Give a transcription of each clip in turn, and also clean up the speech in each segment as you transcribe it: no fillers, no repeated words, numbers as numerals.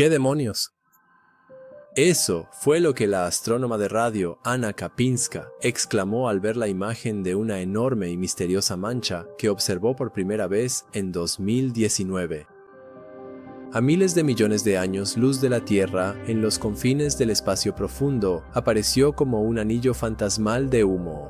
¿Qué demonios? Eso fue lo que la astrónoma de radio Anna Kapinska exclamó al ver la imagen de una enorme y misteriosa mancha que observó por primera vez en 2019. A miles de millones de años luz de la Tierra, en los confines del espacio profundo, apareció como un anillo fantasmal de humo.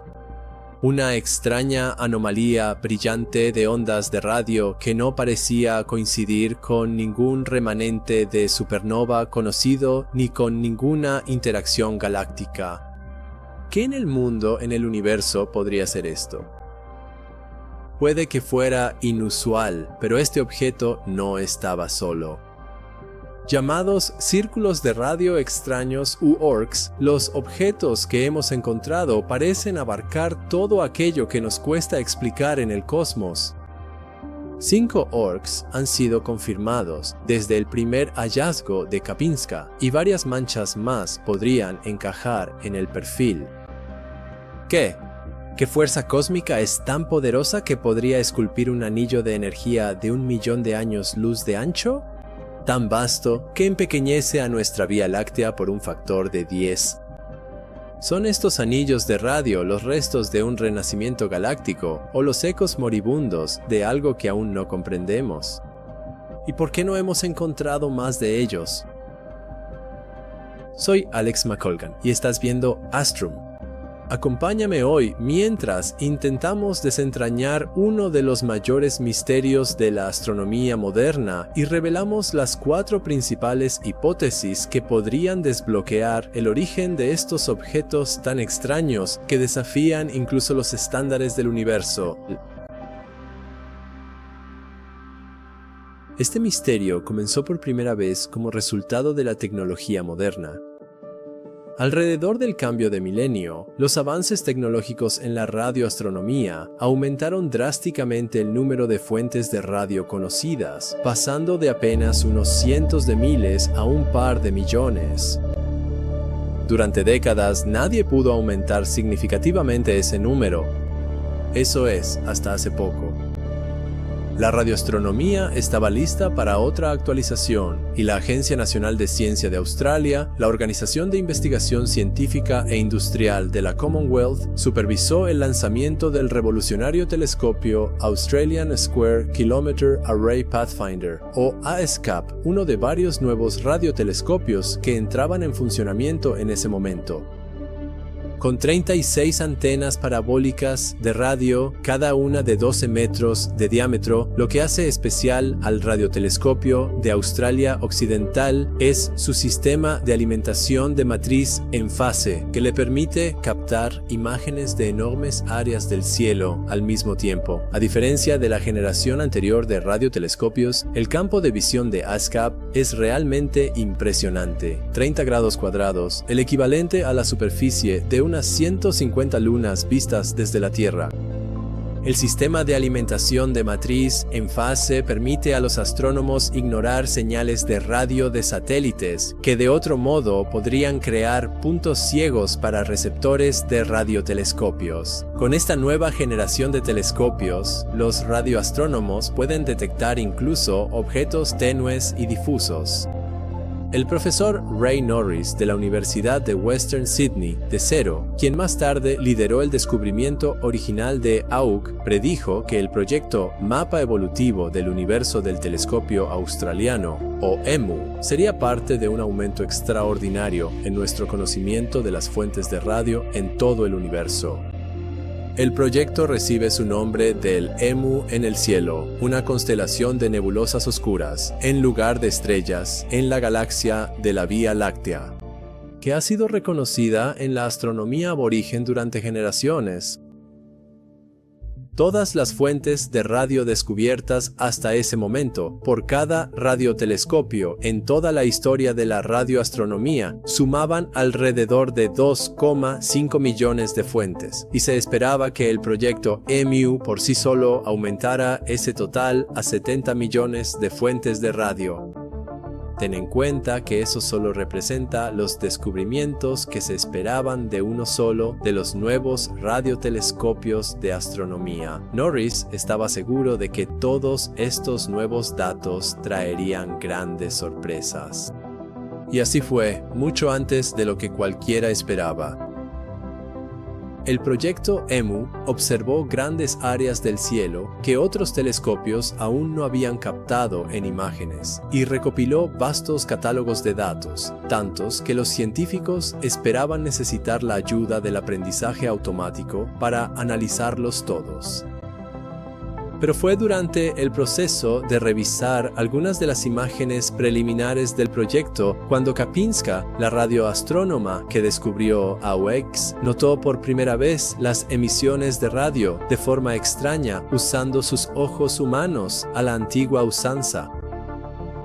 Una extraña anomalía brillante de ondas de radio que no parecía coincidir con ningún remanente de supernova conocido ni con ninguna interacción galáctica. ¿Qué en el mundo, en el universo, podría ser esto? Puede que fuera inusual, pero este objeto no estaba solo. Llamados círculos de radio extraños u ORCs, los objetos que hemos encontrado parecen abarcar todo aquello que nos cuesta explicar en el cosmos. 5 ORCs han sido confirmados desde el primer hallazgo de Kapinska y varias manchas más podrían encajar en el perfil. ¿Qué? ¿Qué fuerza cósmica es tan poderosa que podría esculpir un anillo de energía de 1 millón de años luz de ancho? Tan vasto que empequeñece a nuestra Vía Láctea por un factor de 10. ¿Son estos anillos de radio los restos de un renacimiento galáctico o los ecos moribundos de algo que aún no comprendemos? ¿Y por qué no hemos encontrado más de ellos? Soy Alex McColgan y estás viendo Astrum. Acompáñame hoy mientras intentamos desentrañar uno de los mayores misterios de la astronomía moderna y revelamos las 4 principales hipótesis que podrían desbloquear el origen de estos objetos tan extraños que desafían incluso los estándares del universo. Este misterio comenzó por primera vez como resultado de la tecnología moderna. Alrededor del cambio de milenio, los avances tecnológicos en la radioastronomía aumentaron drásticamente el número de fuentes de radio conocidas, pasando de apenas unos cientos de miles a un par de millones. Durante décadas, nadie pudo aumentar significativamente ese número. Eso es, hasta hace poco. La radioastronomía estaba lista para otra actualización y la Agencia Nacional de Ciencia de Australia, la Organización de Investigación Científica e Industrial de la Commonwealth, supervisó el lanzamiento del revolucionario telescopio Australian Square Kilometre Array Pathfinder, o ASCAP, uno de varios nuevos radiotelescopios que entraban en funcionamiento en ese momento. Con 36 antenas parabólicas de radio, cada una de 12 metros de diámetro, lo que hace especial al radiotelescopio de Australia Occidental es su sistema de alimentación de matriz en fase, que le permite captar imágenes de enormes áreas del cielo al mismo tiempo. A diferencia de la generación anterior de radiotelescopios, el campo de visión de ASCAP es realmente impresionante. 30 grados cuadrados, el equivalente a la superficie de unas 150 lunas vistas desde la Tierra. El sistema de alimentación de matriz en fase permite a los astrónomos ignorar señales de radio de satélites que de otro modo podrían crear puntos ciegos para receptores de radiotelescopios. Con esta nueva generación de telescopios, los radioastrónomos pueden detectar incluso objetos tenues y difusos. El profesor Ray Norris de la Universidad de Western Sydney de CERO, quien más tarde lideró el descubrimiento original de AUC, predijo que el proyecto Mapa Evolutivo del Universo del Telescopio Australiano, o EMU, sería parte de un aumento extraordinario en nuestro conocimiento de las fuentes de radio en todo el universo. El proyecto recibe su nombre del EMU en el cielo, una constelación de nebulosas oscuras, en lugar de estrellas, en la galaxia de la Vía Láctea, que ha sido reconocida en la astronomía aborigen durante generaciones. Todas las fuentes de radio descubiertas hasta ese momento por cada radiotelescopio en toda la historia de la radioastronomía sumaban alrededor de 2,5 millones de fuentes, y se esperaba que el proyecto EMU por sí solo aumentara ese total a 70 millones de fuentes de radio. Ten en cuenta que eso solo representa los descubrimientos que se esperaban de uno solo de los nuevos radiotelescopios de astronomía. Norris estaba seguro de que todos estos nuevos datos traerían grandes sorpresas. Y así fue, mucho antes de lo que cualquiera esperaba. El proyecto EMU observó grandes áreas del cielo que otros telescopios aún no habían captado en imágenes y recopiló vastos catálogos de datos, tantos que los científicos esperaban necesitar la ayuda del aprendizaje automático para analizarlos todos. Pero fue durante el proceso de revisar algunas de las imágenes preliminares del proyecto cuando Kapinska, la radioastrónoma que descubrió AUX, notó por primera vez las emisiones de radio de forma extraña usando sus ojos humanos a la antigua usanza.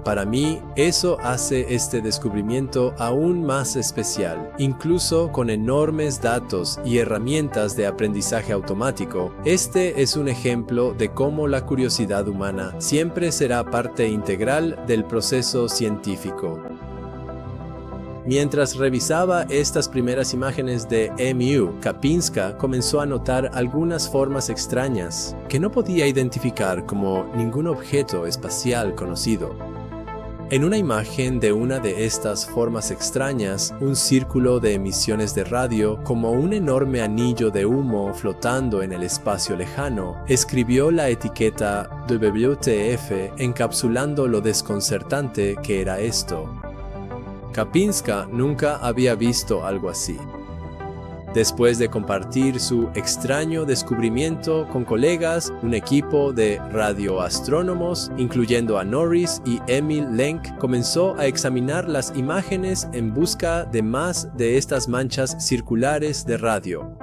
Para mí, eso hace este descubrimiento aún más especial. Incluso con enormes datos y herramientas de aprendizaje automático, este es un ejemplo de cómo la curiosidad humana siempre será parte integral del proceso científico. Mientras revisaba estas primeras imágenes de EMU, Kapinska comenzó a notar algunas formas extrañas que no podía identificar como ningún objeto espacial conocido. En una imagen de una de estas formas extrañas, un círculo de emisiones de radio, como un enorme anillo de humo flotando en el espacio lejano, escribió la etiqueta WTF encapsulando lo desconcertante que era esto. Kapinska nunca había visto algo así. Después de compartir su extraño descubrimiento con colegas, un equipo de radioastrónomos, incluyendo a Norris y Emil Lenk, comenzó a examinar las imágenes en busca de más de estas manchas circulares de radio.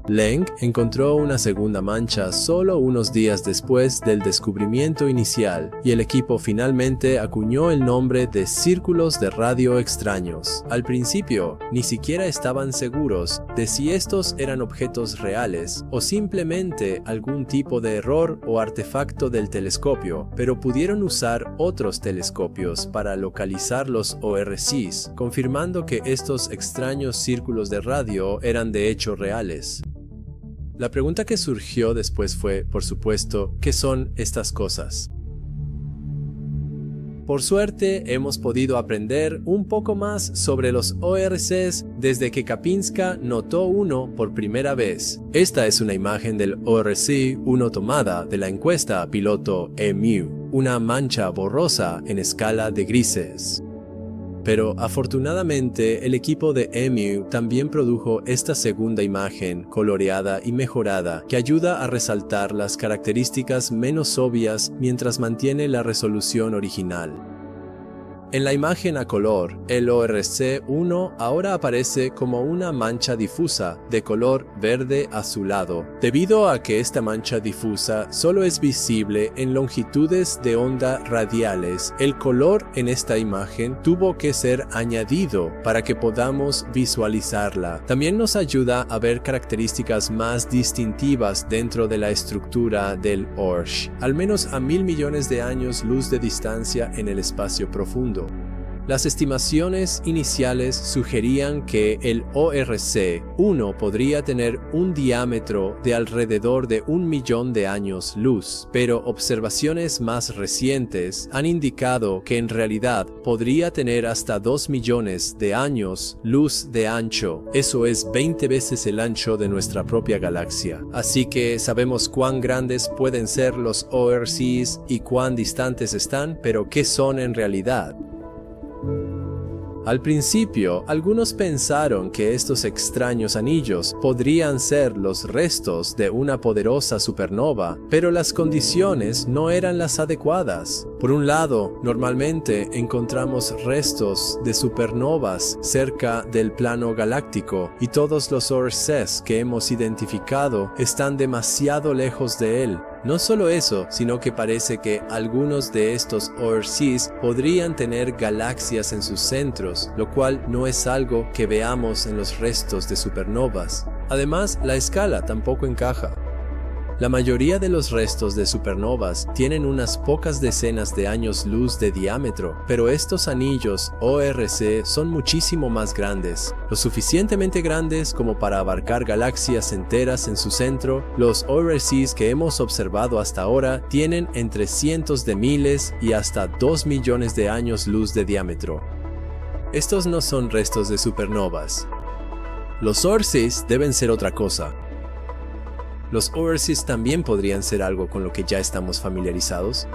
Lenk encontró una segunda mancha solo unos días después del descubrimiento inicial, y el equipo finalmente acuñó el nombre de círculos de radio extraños. Al principio, ni siquiera estaban seguros de si estos eran objetos reales o simplemente algún tipo de error o artefacto del telescopio, pero pudieron usar otros telescopios para localizar los ORCs, confirmando que estos extraños círculos de radio eran de hecho reales. La pregunta que surgió después fue, por supuesto, ¿qué son estas cosas? Por suerte, hemos podido aprender un poco más sobre los ORCs desde que Kapinska notó uno por primera vez. Esta es una imagen del ORC-1 tomada de la encuesta piloto EMU, una mancha borrosa en escala de grises. Pero afortunadamente el equipo de EMU también produjo esta segunda imagen coloreada y mejorada que ayuda a resaltar las características menos obvias mientras mantiene la resolución original. En la imagen a color, el ORC-1 ahora aparece como una mancha difusa de color verde azulado. Debido a que esta mancha difusa solo es visible en longitudes de onda radiales, el color en esta imagen tuvo que ser añadido para que podamos visualizarla. También nos ayuda a ver características más distintivas dentro de la estructura del ORC, al menos a 1000 millones de años luz de distancia en el espacio profundo. Las estimaciones iniciales sugerían que el ORC-1 podría tener un diámetro de alrededor de 1 millón de años luz, pero observaciones más recientes han indicado que en realidad podría tener hasta 2 millones de años luz de ancho. Eso es 20 veces el ancho de nuestra propia galaxia. Así que sabemos cuán grandes pueden ser los ORCs y cuán distantes están, pero ¿qué son en realidad? Al principio, algunos pensaron que estos extraños anillos podrían ser los restos de una poderosa supernova, pero las condiciones no eran las adecuadas. Por un lado, normalmente encontramos restos de supernovas cerca del plano galáctico y todos los ORCs que hemos identificado están demasiado lejos de él. No solo eso, sino que parece que algunos de estos ORCs podrían tener galaxias en sus centros, lo cual no es algo que veamos en los restos de supernovas. Además, la escala tampoco encaja. La mayoría de los restos de supernovas tienen unas pocas decenas de años luz de diámetro, pero estos anillos ORC son muchísimo más grandes, lo suficientemente grandes como para abarcar galaxias enteras en su centro. Los ORCs que hemos observado hasta ahora tienen entre cientos de miles y hasta 2 millones de años luz de diámetro. estos no son restos de supernovas. Los ORCIS deben ser otra cosa. Los ORCIS también podrían ser algo con lo que ya estamos familiarizados,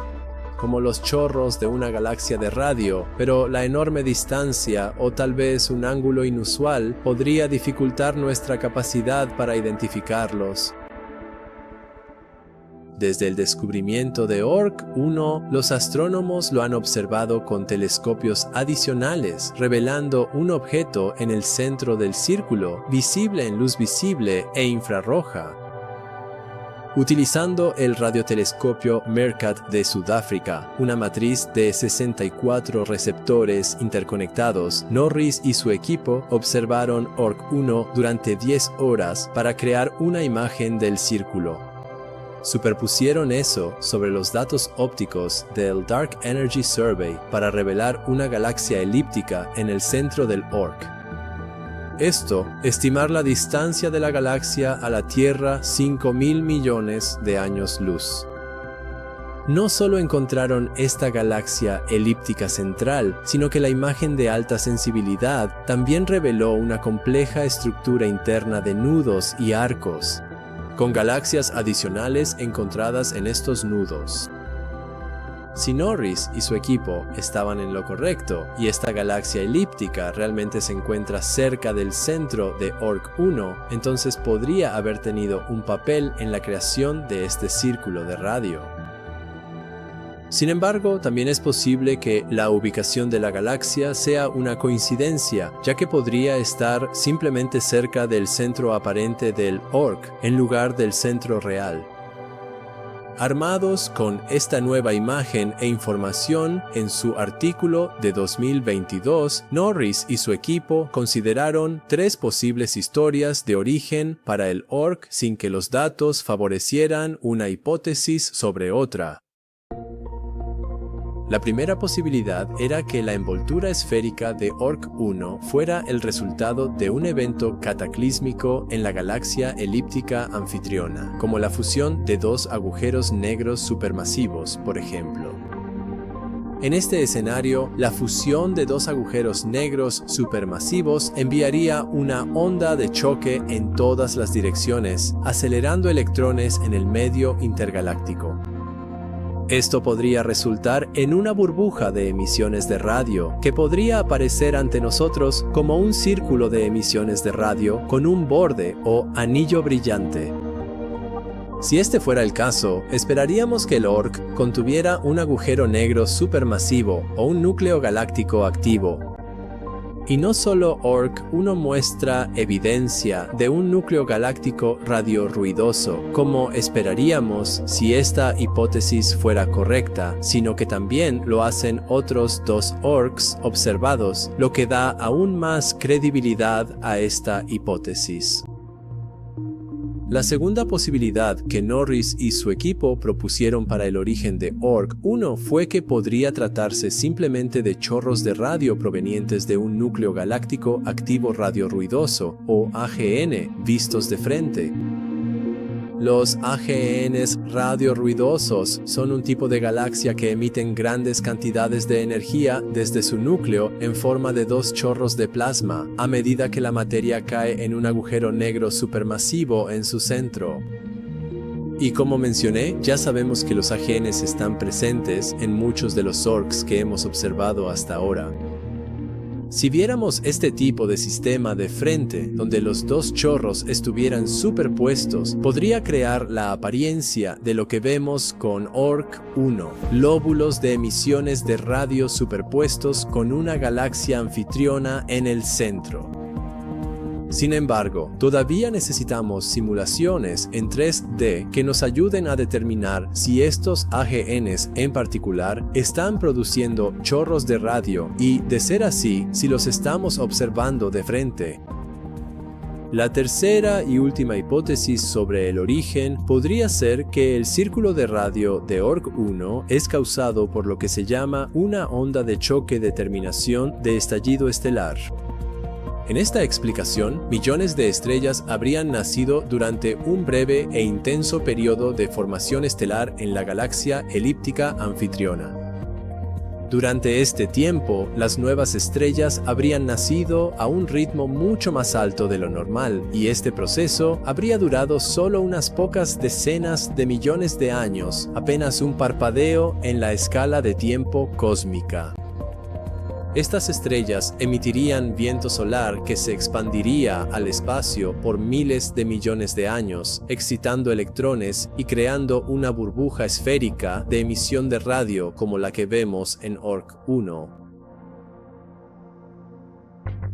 como los chorros de una galaxia de radio, pero la enorme distancia o tal vez un ángulo inusual podría dificultar nuestra capacidad para identificarlos. Desde el descubrimiento de ORC-1, los astrónomos lo han observado con telescopios adicionales, revelando un objeto en el centro del círculo, visible en luz visible e infrarroja. Utilizando el radiotelescopio MERCAT de Sudáfrica, una matriz de 64 receptores interconectados, Norris y su equipo observaron ORC-1 durante 10 horas para crear una imagen del círculo. Superpusieron eso sobre los datos ópticos del Dark Energy Survey para revelar una galaxia elíptica en el centro del ORC. Esto, estimar la distancia de la galaxia a la Tierra 5.000 millones de años luz. No solo encontraron esta galaxia elíptica central, sino que la imagen de alta sensibilidad también reveló una compleja estructura interna de nudos y arcos, con galaxias adicionales encontradas en estos nudos. Si Norris y su equipo estaban en lo correcto y esta galaxia elíptica realmente se encuentra cerca del centro de ORC-1, entonces podría haber tenido un papel en la creación de este círculo de radio. Sin embargo, también es posible que la ubicación de la galaxia sea una coincidencia, ya que podría estar simplemente cerca del centro aparente del ORC en lugar del centro real. Armados con esta nueva imagen e información, en su artículo de 2022, Norris y su equipo consideraron 3 posibles historias de origen para el ORC sin que los datos favorecieran una hipótesis sobre otra. La primera posibilidad era que la envoltura esférica de ORC-1 fuera el resultado de un evento cataclísmico en la galaxia elíptica anfitriona, como la fusión de 2 agujeros negros supermasivos, por ejemplo. En este escenario, la fusión de 2 agujeros negros supermasivos enviaría una onda de choque en todas las direcciones, acelerando electrones en el medio intergaláctico. Esto podría resultar en una burbuja de emisiones de radio, que podría aparecer ante nosotros como un círculo de emisiones de radio con un borde o anillo brillante. Si este fuera el caso, esperaríamos que el ORC contuviera un agujero negro supermasivo o un núcleo galáctico activo. Y no solo ORC-1 muestra evidencia de un núcleo galáctico radioruidoso, como esperaríamos si esta hipótesis fuera correcta, sino que también lo hacen otros 2 ORCs observados, lo que da aún más credibilidad a esta hipótesis. La segunda posibilidad que Norris y su equipo propusieron para el origen de ORC-1 fue que podría tratarse simplemente de chorros de radio provenientes de un núcleo galáctico activo radioruidoso, o AGN, vistos de frente. Los AGNs radioruidosos son un tipo de galaxia que emiten grandes cantidades de energía desde su núcleo en forma de 2 chorros de plasma, a medida que la materia cae en un agujero negro supermasivo en su centro. Y como mencioné, ya sabemos que los AGNs están presentes en muchos de los ORCs que hemos observado hasta ahora. Si viéramos este tipo de sistema de frente, donde los 2 chorros estuvieran superpuestos, podría crear la apariencia de lo que vemos con ORC-1, lóbulos de emisiones de radio superpuestos con una galaxia anfitriona en el centro. Sin embargo, todavía necesitamos simulaciones en 3D que nos ayuden a determinar si estos AGNs en particular están produciendo chorros de radio y, de ser así, si los estamos observando de frente. La tercera y última hipótesis sobre el origen podría ser que el círculo de radio de ORC-1 es causado por lo que se llama una onda de choque de terminación de estallido estelar. En esta explicación, millones de estrellas habrían nacido durante un breve e intenso periodo de formación estelar en la galaxia elíptica anfitriona. Durante este tiempo, las nuevas estrellas habrían nacido a un ritmo mucho más alto de lo normal, y este proceso habría durado solo unas pocas decenas de millones de años, apenas un parpadeo en la escala de tiempo cósmica. Estas estrellas emitirían viento solar que se expandiría al espacio por miles de millones de años, excitando electrones y creando una burbuja esférica de emisión de radio como la que vemos en ORC-1.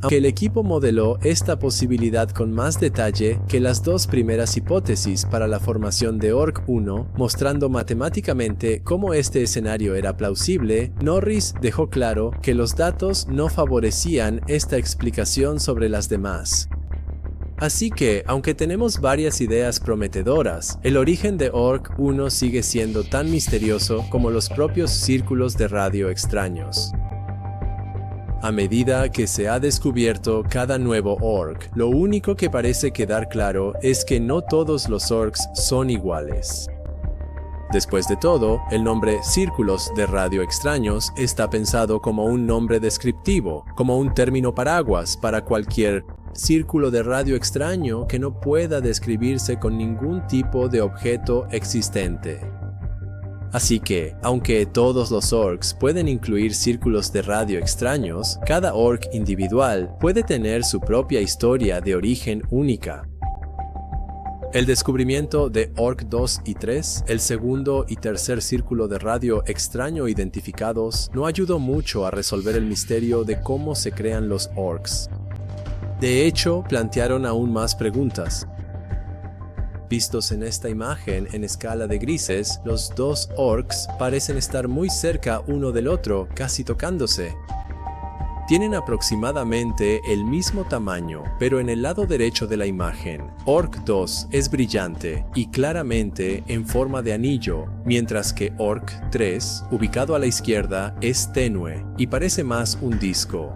Aunque el equipo modeló esta posibilidad con más detalle que las dos primeras hipótesis para la formación de ORC-1, mostrando matemáticamente cómo este escenario era plausible, Norris dejó claro que los datos no favorecían esta explicación sobre las demás. Así que, aunque tenemos varias ideas prometedoras, el origen de ORC-1 sigue siendo tan misterioso como los propios círculos de radio extraños. A medida que se ha descubierto cada nuevo ORC, lo único que parece quedar claro es que no todos los ORCs son iguales. Después de todo, el nombre círculos de radio extraños está pensado como un nombre descriptivo, como un término paraguas para cualquier círculo de radio extraño que no pueda describirse con ningún tipo de objeto existente. Así que, aunque todos los ORCs pueden incluir círculos de radio extraños, cada ORC individual puede tener su propia historia de origen única. El descubrimiento de ORC-2 y 3, el segundo y tercer círculo de radio extraño identificados, no ayudó mucho a resolver el misterio de cómo se crean los ORCs. De hecho, plantearon aún más preguntas. Vistos en esta imagen en escala de grises, los dos ORCs parecen estar muy cerca uno del otro, casi tocándose. Tienen aproximadamente el mismo tamaño, pero en el lado derecho de la imagen, ORC-2 es brillante y claramente en forma de anillo, mientras que ORC-3, ubicado a la izquierda, es tenue y parece más un disco.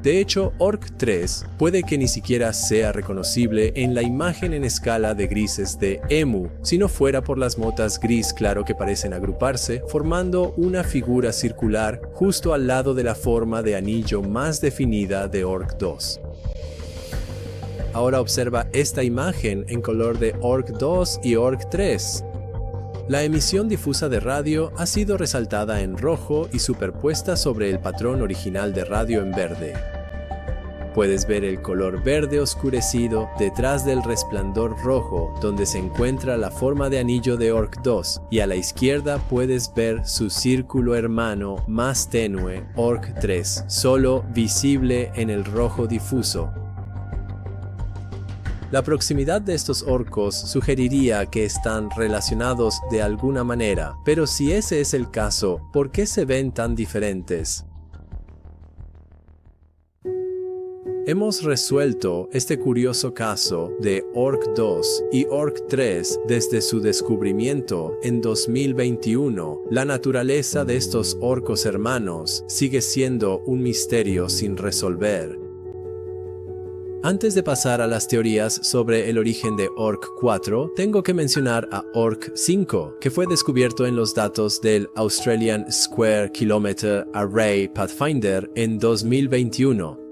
De hecho, ORC-3 puede que ni siquiera sea reconocible en la imagen en escala de grises de EMU, si no fuera por las motas gris claro que parecen agruparse, formando una figura circular justo al lado de la forma de anillo más definida de ORC-2. Ahora observa esta imagen en color de ORC-2 y ORC-3. La emisión difusa de radio ha sido resaltada en rojo y superpuesta sobre el patrón original de radio en verde. Puedes ver el color verde oscurecido detrás del resplandor rojo donde se encuentra la forma de anillo de ORC-2 y a la izquierda puedes ver su círculo hermano más tenue, ORC-3, solo visible en el rojo difuso. La proximidad de estos orcos sugeriría que están relacionados de alguna manera, pero si ese es el caso, ¿por qué se ven tan diferentes? Hemos resuelto este curioso caso de ORC-2 y ORC-3 desde su descubrimiento en 2021. La naturaleza de estos orcos hermanos sigue siendo un misterio sin resolver. Antes de pasar a las teorías sobre el origen de ORC-4, tengo que mencionar a ORC-5, que fue descubierto en los datos del Australian Square Kilometre Array Pathfinder en 2021.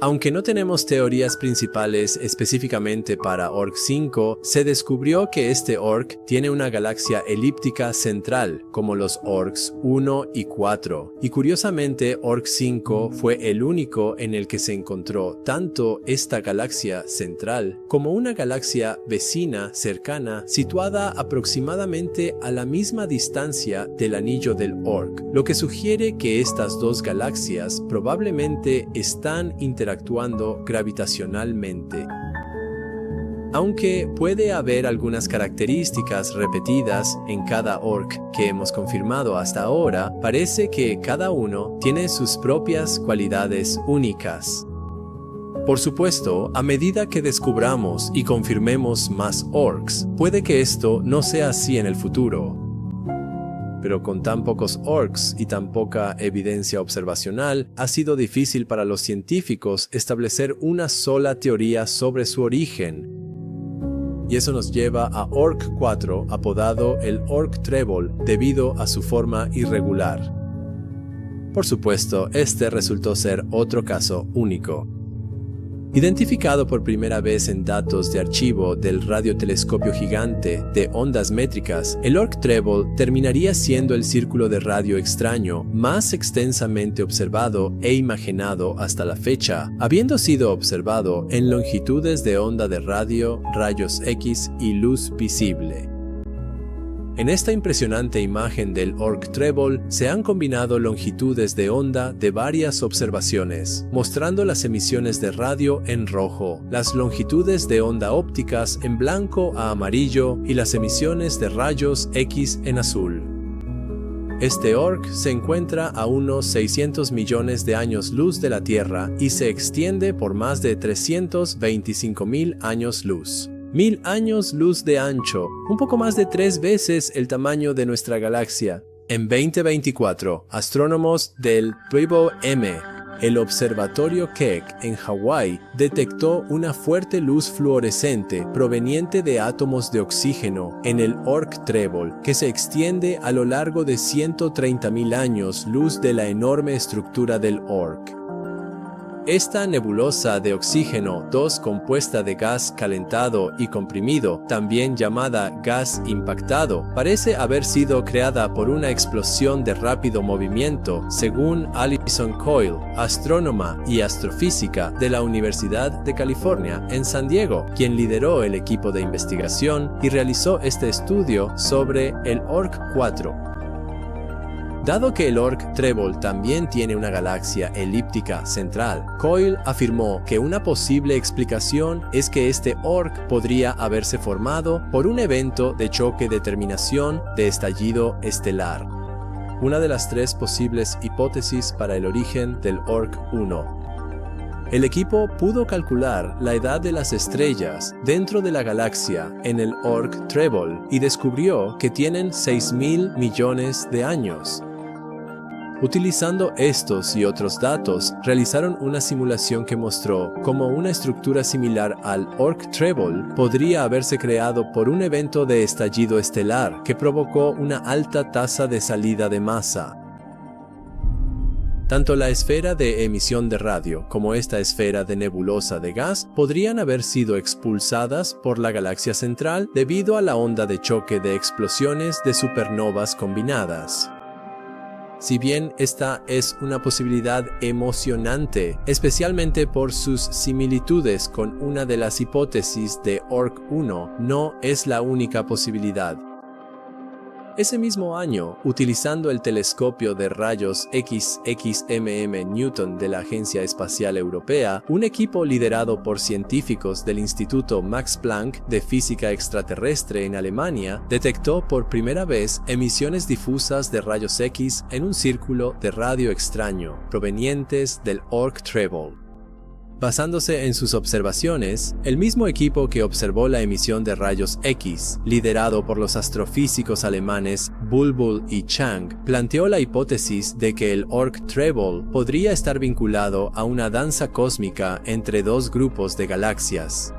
Aunque no tenemos teorías principales específicamente para ORC-5, se descubrió que este ORC tiene una galaxia elíptica central, como los ORCs 1 y 4, y curiosamente ORC-5 fue el único en el que se encontró tanto esta galaxia central como una galaxia vecina cercana situada aproximadamente a la misma distancia del anillo del ORC, lo que sugiere que estas dos galaxias probablemente están interactuando gravitacionalmente. Aunque puede haber algunas características repetidas en cada ORC que hemos confirmado hasta ahora, parece que cada uno tiene sus propias cualidades únicas. Por supuesto, a medida que descubramos y confirmemos más ORCs, puede que esto no sea así en el futuro. Pero con tan pocos ORCs y tan poca evidencia observacional, ha sido difícil para los científicos establecer una sola teoría sobre su origen. y eso nos lleva a Orc 4, apodado el Orc Treble debido a su forma irregular. Por supuesto, este resultó ser otro caso único. Identificado por primera vez en datos de archivo del radiotelescopio gigante de ondas métricas, el Orc Treble terminaría siendo el círculo de radio extraño más extensamente observado e imaginado hasta la fecha, habiendo sido observado en longitudes de onda de radio, rayos X y luz visible. En esta impresionante imagen del Orc Treble se han combinado longitudes de onda de varias observaciones, mostrando las emisiones de radio en rojo, las longitudes de onda ópticas en blanco a amarillo y las emisiones de rayos X en azul. Este Orc se encuentra a unos 600 millones de años luz de la Tierra y se extiende por más de 325.000 años luz. 1000 años luz de ancho, un poco más de 3 veces el tamaño de nuestra galaxia. En 2024, astrónomos del PRIBO-M, el observatorio Keck en Hawái, detectó una fuerte luz fluorescente proveniente de átomos de oxígeno en el Orc Treble, que se extiende a lo largo de 130.000 años luz de la enorme estructura del Orc. Esta nebulosa de oxígeno 2 compuesta de gas calentado y comprimido, también llamada gas impactado, parece haber sido creada por una explosión de rápido movimiento, según Alison Coyle, astrónoma y astrofísica de la Universidad de California en San Diego, quien lideró el equipo de investigación y realizó este estudio sobre el Orc 4. Dado que el Orc Treble también tiene una galaxia elíptica central, Coyle afirmó que una posible explicación es que este Orc podría haberse formado por un evento de choque de terminación de estallido estelar. Una de las 3 posibles hipótesis para el origen del Orc 1. El equipo pudo calcular la edad de las estrellas dentro de la galaxia en el Orc Treble y descubrió que tienen 6.000 millones de años. Utilizando estos y otros datos, realizaron una simulación que mostró cómo una estructura similar al Orc Treble podría haberse creado por un evento de estallido estelar que provocó una alta tasa de salida de masa. Tanto la esfera de emisión de radio como esta esfera de nebulosa de gas podrían haber sido expulsadas por la galaxia central debido a la onda de choque de explosiones de supernovas combinadas. Si bien esta es una posibilidad emocionante, especialmente por sus similitudes con una de las hipótesis de Orc 1, no es la única posibilidad. Ese mismo año, utilizando el telescopio de rayos X XMM Newton de la Agencia Espacial Europea, un equipo liderado por científicos del Instituto Max Planck de Física Extraterrestre en Alemania, detectó por primera vez emisiones difusas de rayos X en un círculo de radio extraño, provenientes del Orc Treble. Basándose en sus observaciones, el mismo equipo que observó la emisión de rayos X, liderado por los astrofísicos alemanes Bulbul y Chang, planteó la hipótesis de que el Orc Treble podría estar vinculado a una danza cósmica entre 2 grupos de galaxias.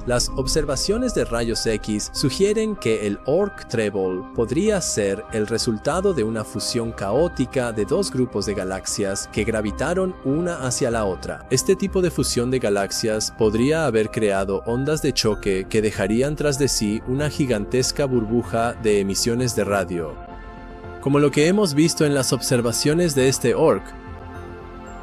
Las observaciones de rayos X sugieren que el Orc Treble podría ser el resultado de una fusión caótica de 2 grupos de galaxias que gravitaron una hacia la otra. Este tipo de fusión de galaxias podría haber creado ondas de choque que dejarían tras de sí una gigantesca burbuja de emisiones de radio, como lo que hemos visto en las observaciones de este Orc.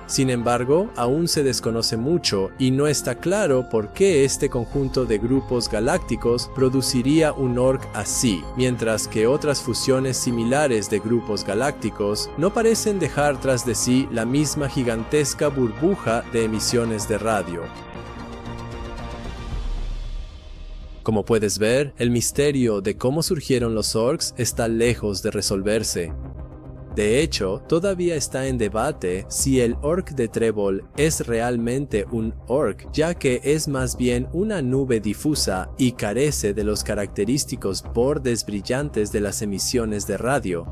Sin embargo, aún se desconoce mucho y no está claro por qué este conjunto de grupos galácticos produciría un Orc así, mientras que otras fusiones similares de grupos galácticos no parecen dejar tras de sí la misma gigantesca burbuja de emisiones de radio. Como puedes ver, el misterio de cómo surgieron los Orcs está lejos de resolverse. De hecho, todavía está en debate si el Orc de Treble es realmente un Orc, ya que es más bien una nube difusa y carece de los característicos bordes brillantes de las emisiones de radio.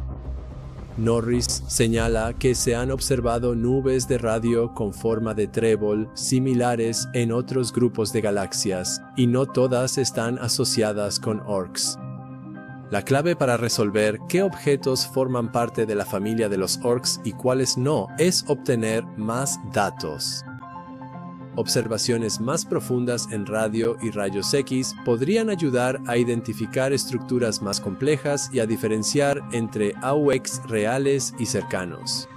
Norris señala que se han observado nubes de radio con forma de trébol similares en otros grupos de galaxias, y no todas están asociadas con ORCs. La clave para resolver qué objetos forman parte de la familia de los ORCs y cuáles no es obtener más datos. Observaciones más profundas en radio y rayos X podrían ayudar a identificar estructuras más complejas y a diferenciar entre AUX reales y cercanos.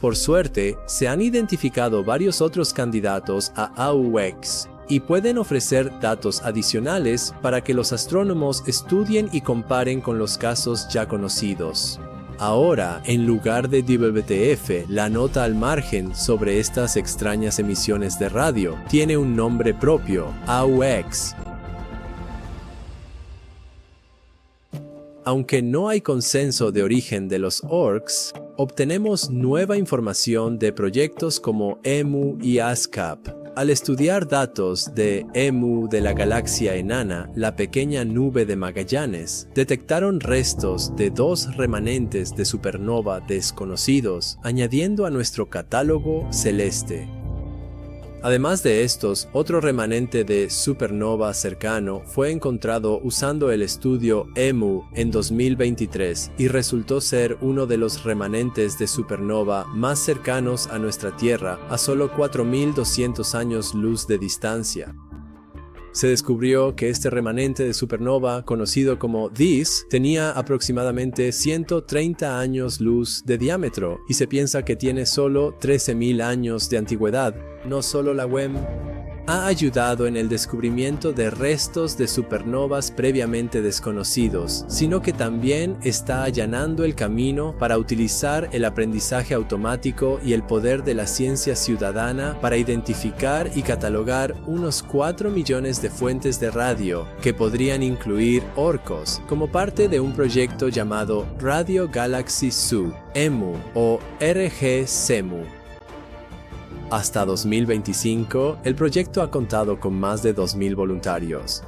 Por suerte, se han identificado varios otros candidatos a AUX y pueden ofrecer datos adicionales para que los astrónomos estudien y comparen con los casos ya conocidos. Ahora, en lugar de WTF, la nota al margen sobre estas extrañas emisiones de radio tiene un nombre propio, AUX. Aunque no hay consenso de origen de los ORCs, obtenemos nueva información de proyectos como EMU y ASCAP. Al estudiar datos de EMU de la galaxia enana, la pequeña nube de Magallanes, detectaron restos de 2 remanentes de supernova desconocidos, añadiendo a nuestro catálogo celeste. Además de estos, otro remanente de supernova cercano fue encontrado usando el estudio EMU en 2023 y resultó ser uno de los remanentes de supernova más cercanos a nuestra Tierra, a solo 4.200 años luz de distancia. Se descubrió que este remanente de supernova, conocido como DIS, tenía aproximadamente 130 años luz de diámetro y se piensa que tiene solo 13.000 años de antigüedad. No solo la WEM ha ayudado en el descubrimiento de restos de supernovas previamente desconocidos, sino que también está allanando el camino para utilizar el aprendizaje automático y el poder de la ciencia ciudadana para identificar y catalogar unos 4 millones de fuentes de radio que podrían incluir ORCOS como parte de un proyecto llamado Radio Galaxy Zoo, EMU o RG-CEMU. Hasta 2025, el proyecto ha contado con más de 2.000 voluntarios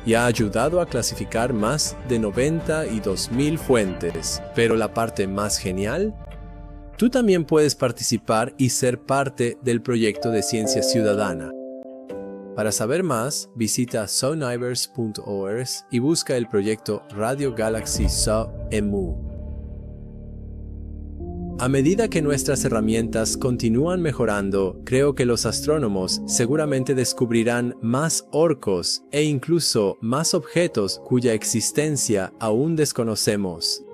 y ha ayudado a clasificar más de 92.000 fuentes. Pero la parte más genial, tú también puedes participar y ser parte del proyecto de ciencia ciudadana. Para saber más, visita zoonivers.org y busca el proyecto Radio Galaxy Zoo EMU. A medida que nuestras herramientas continúan mejorando, creo que los astrónomos seguramente descubrirán más ORCOS e incluso más objetos cuya existencia aún desconocemos.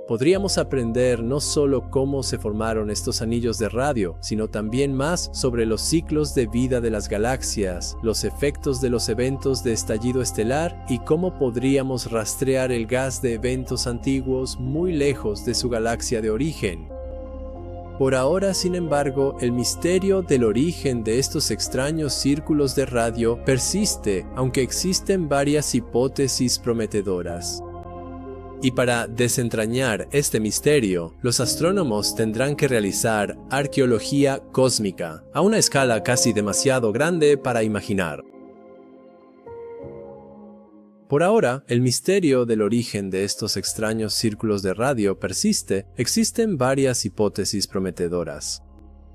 Podríamos aprender no solo cómo se formaron estos anillos de radio, sino también más sobre los ciclos de vida de las galaxias, los efectos de los eventos de estallido estelar y cómo podríamos rastrear el gas de eventos antiguos muy lejos de su galaxia de origen. Por ahora, sin embargo, el misterio del origen de estos extraños círculos de radio persiste, aunque existen varias hipótesis prometedoras. Y para desentrañar este misterio, los astrónomos tendrán que realizar arqueología cósmica, a una escala casi demasiado grande para imaginar. Por ahora, el misterio del origen de estos extraños círculos de radio persiste. Existen varias hipótesis prometedoras.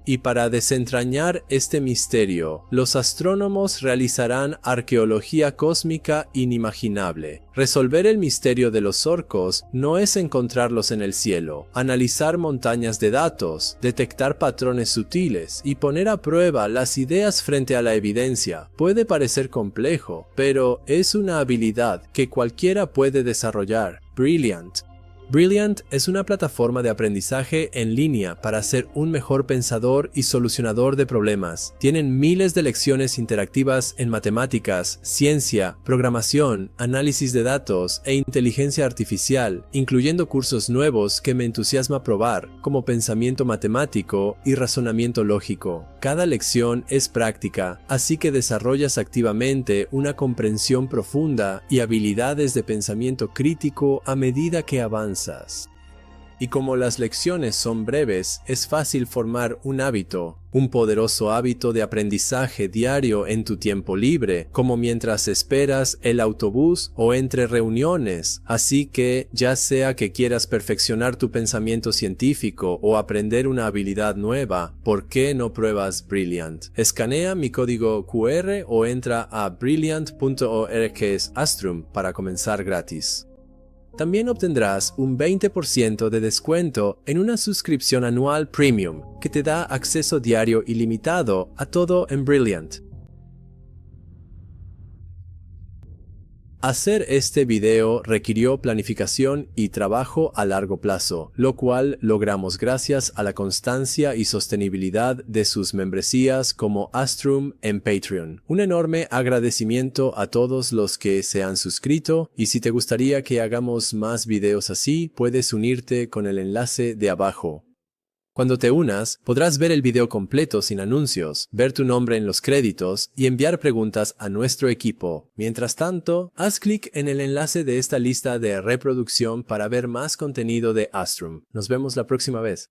Y para desentrañar este misterio, los astrónomos realizarán arqueología cósmica inimaginable. Resolver el misterio de los ORCOS no es encontrarlos en el cielo, analizar montañas de datos, detectar patrones sutiles y poner a prueba las ideas frente a la evidencia. Puede parecer complejo, pero es una habilidad que cualquiera puede desarrollar. Brilliant. Brilliant es una plataforma de aprendizaje en línea para ser un mejor pensador y solucionador de problemas. Tienen miles de lecciones interactivas en matemáticas, ciencia, programación, análisis de datos e inteligencia artificial, incluyendo cursos nuevos que me entusiasma probar, como pensamiento matemático y razonamiento lógico. Cada lección es práctica, así que desarrollas activamente una comprensión profunda y habilidades de pensamiento crítico a medida que avanzas. Y como las lecciones son breves, es fácil formar un hábito, un poderoso hábito de aprendizaje diario en tu tiempo libre, como mientras esperas el autobús o entre reuniones. Así que, ya sea que quieras perfeccionar tu pensamiento científico o aprender una habilidad nueva, ¿por qué no pruebas Brilliant? Escanea mi código QR o entra a brilliant.org/astrum para comenzar gratis. También obtendrás un 20% de descuento en una suscripción anual premium que te da acceso diario ilimitado a todo en Brilliant. Hacer este video requirió planificación y trabajo a largo plazo, lo cual logramos gracias a la constancia y sostenibilidad de sus membresías como Astrum en Patreon. Un enorme agradecimiento a todos los que se han suscrito, y si te gustaría que hagamos más videos así, puedes unirte con el enlace de abajo. Cuando te unas, podrás ver el video completo sin anuncios, ver tu nombre en los créditos y enviar preguntas a nuestro equipo. Mientras tanto, haz clic en el enlace de esta lista de reproducción para ver más contenido de Astrum. Nos vemos la próxima vez.